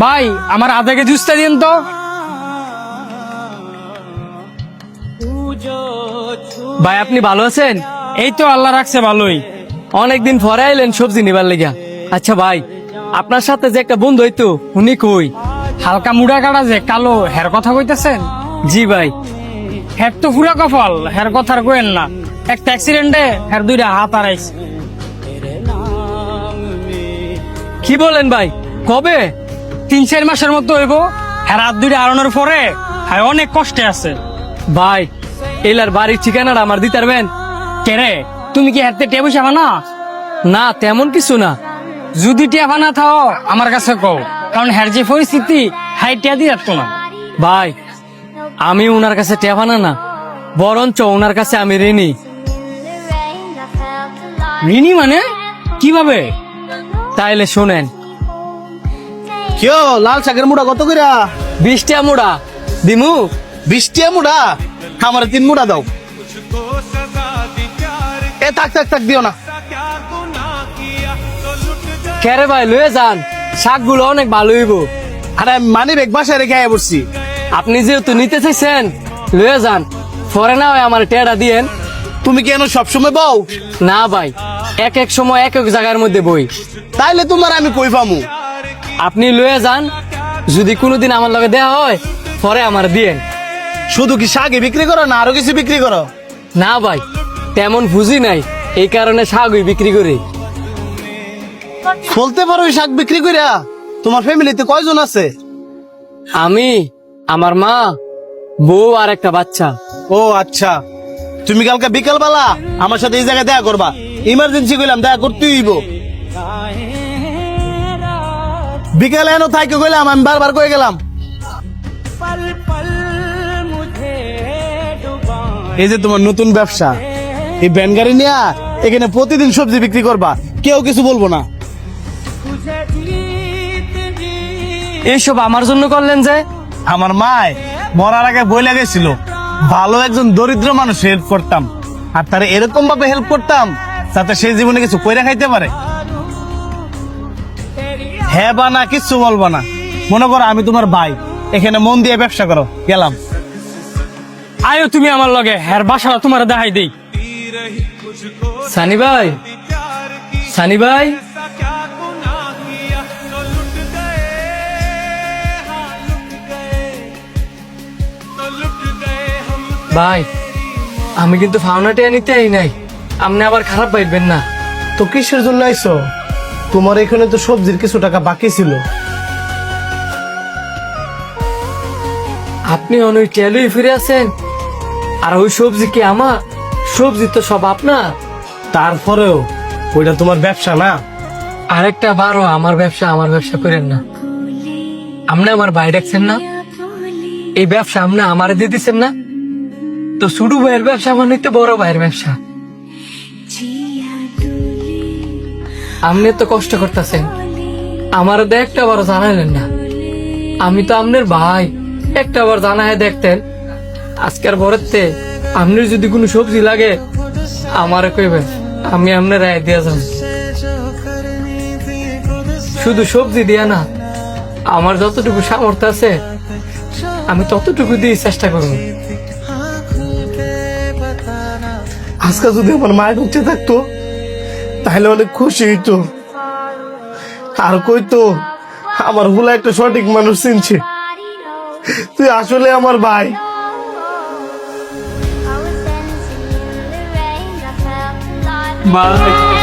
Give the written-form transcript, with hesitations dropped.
ভাই আমার আধা কেজি উস্তা দিন তো। ভাই আপনি ভালো আছেন? এই তো আল্লাহ রাখছে ভালোই। অনেকদিন পরে আইলেন সবজি নিবার লেগা। আচ্ছা ভাই, আপনার সাথে যে একটা বন্ধু হইতো উনি কই? হালকা মুড়া কাটা যে কালো হের কথা কইতেছেন? জি ভাই। হের তো পুরা কপাল, হের কথার কইেন না। একটা অ্যাক্সিডেন্টে হের দুইটা হাত হারাইছে। কি বলেন ভাই, কবে? 3-4 মাসের মতো হইব। হের হাত দুইটা হারানোর পরে হ্যাঁ অনেক কষ্টে আছে। ভাই এলার বাড়ির ঠিকানাটা আমার দিতে পারবেন? কেরে তুমি কি হাতে টেবু যাবা না? না তেমন কিছু না। যদি টেবা না থাও আমার কাছে কও, কারণ হের যে পরিস্থিতি হাই টিয়া দিয়ে যাচ্ছ না। ভাই আমি ওনার কাছে টেপানা না, বরঞ্চ ওনার কাছে আমি ঋণী। ঋণী মানে কিভাবে? তাইলে শোনেন। কেউ লাল শাকের মুড়া কত কইরা? 20 টাকা মুড়া দিমু। 20 টাকা মুড়া? আমার 3 মুড়া দাও। এ থাক থাক থাক, দিও না। কেরে ভাই লয়ে যান, শাকগুলো অনেক ভালো হইব। আরে মানি ব্যাগ বাসায় রেখে আয়া পড়ছি। আপনি যেহেতু নিতে চাইছেন লয়ে যান, পরে না হয় আমার টেড়া দিয়েন। তুমি কেন সবসময় বউ? না ভাই, এক এক সময় এক এক জায়গার মধ্যে বই। তাইলে তোমার আমি কই পামু? আপনি লয়ে যান, যদি কোনোদিন আমার লগে দেয়া হয় পরে আমার দিয়েন। শুধু কি শাকই বিক্রি করো না আরো কিছু বিক্রি করো? না ভাই তেমন বুঝি নাই, এই কারণে শাকই বিক্রি করি। বলতে পারো শাক বিক্রি কইরা? তোমার ফ্যামিলিতে কয়জন আছে? আমি, আমার মা, বউ আর একটা বাচ্চা। ও আচ্ছা, তুমি কালকে বিকাল বেলা আমার সাথে এই জায়গায় দেখা করবা। ইমার্জেন্সি কইলাম, দেখা করতেই হইব। বিকালে এনো থাইকে কইলাম, আমি বারবার কয়ে গেলাম। এই যে তোমার নতুন ব্যবসা, এই ভ্যান গাড়ি নিয়ে এখানে প্রতিদিন সবজি বিক্রি করবা, কেউ কিছু বলবো না। এইসব আমার জন্য করলেন যে? আমার মায় মরার আগে বই লাগেছিল, ভালো একজন দরিদ্র মানুষ হেল্প করতাম, আর তার এরকম ভাবে হেল্প করতাম যাতে সে জীবনে কিছু কইরা খাইতে পারে। হ্যাঁ বা না কিচ্ছু বলবো না। মনে করো আমি তোমার ভাই, এখানে মন দিয়ে ব্যবসা করো। গেলাম। আয়ো তুমি আমার লগে, হের বাসাটা তোমার দেখাই দেই। সানি ভাই, সানি ভাই, ভাই আমি কিন্তু ফাউনাটা নিতে আই নাই, আপনি আবার খারাপ পাইবেন না। তো কিসের জন্য আইছো? তোমার এখানে তো সবজির কিছু টাকা বাকি ছিল। আপনি অনেক টেলুই ফিরে আছেন, আর ওই সবজি কি আমার? সবজি তো সব আপনার। তারপরেও ওইটা তোমার ব্যবসা না। আরেকটা বারো আমার ব্যবসা করেন না। আপনি আমার ভাই ডাকছেন না, এই ব্যবসা আপনি আমারে দিয়ে দিচ্ছেন না, তো ছোট ভাইয়ের ব্যবসা মানে তো বড় ভাইয়ের ব্যবসা। আপনি তো কষ্ট করতেছেন, আমার তো একটা বার জানালেন না। আমি তো আপনার ভাই, একটা বার জানায় দেখতেন। আজকের বরেতে আপনার যদি কোনো সবজি লাগে আমারে কইবেন, আমি আপনার রায় দিয়া যাব। শুধু সবজি দিয়া না, আমার যতটুকু সামর্থ্য আছে আমি ততটুকু দিয়ে চেষ্টা করব। আজকে যদি আমার মায়ের উঠে থাকতো তাহলে অনেক খুশি হইতো, আর কইতো আমার হুলা একটা সঠিক মানুষ চিনছে। তুই আসলে আমার ভাই। ভাই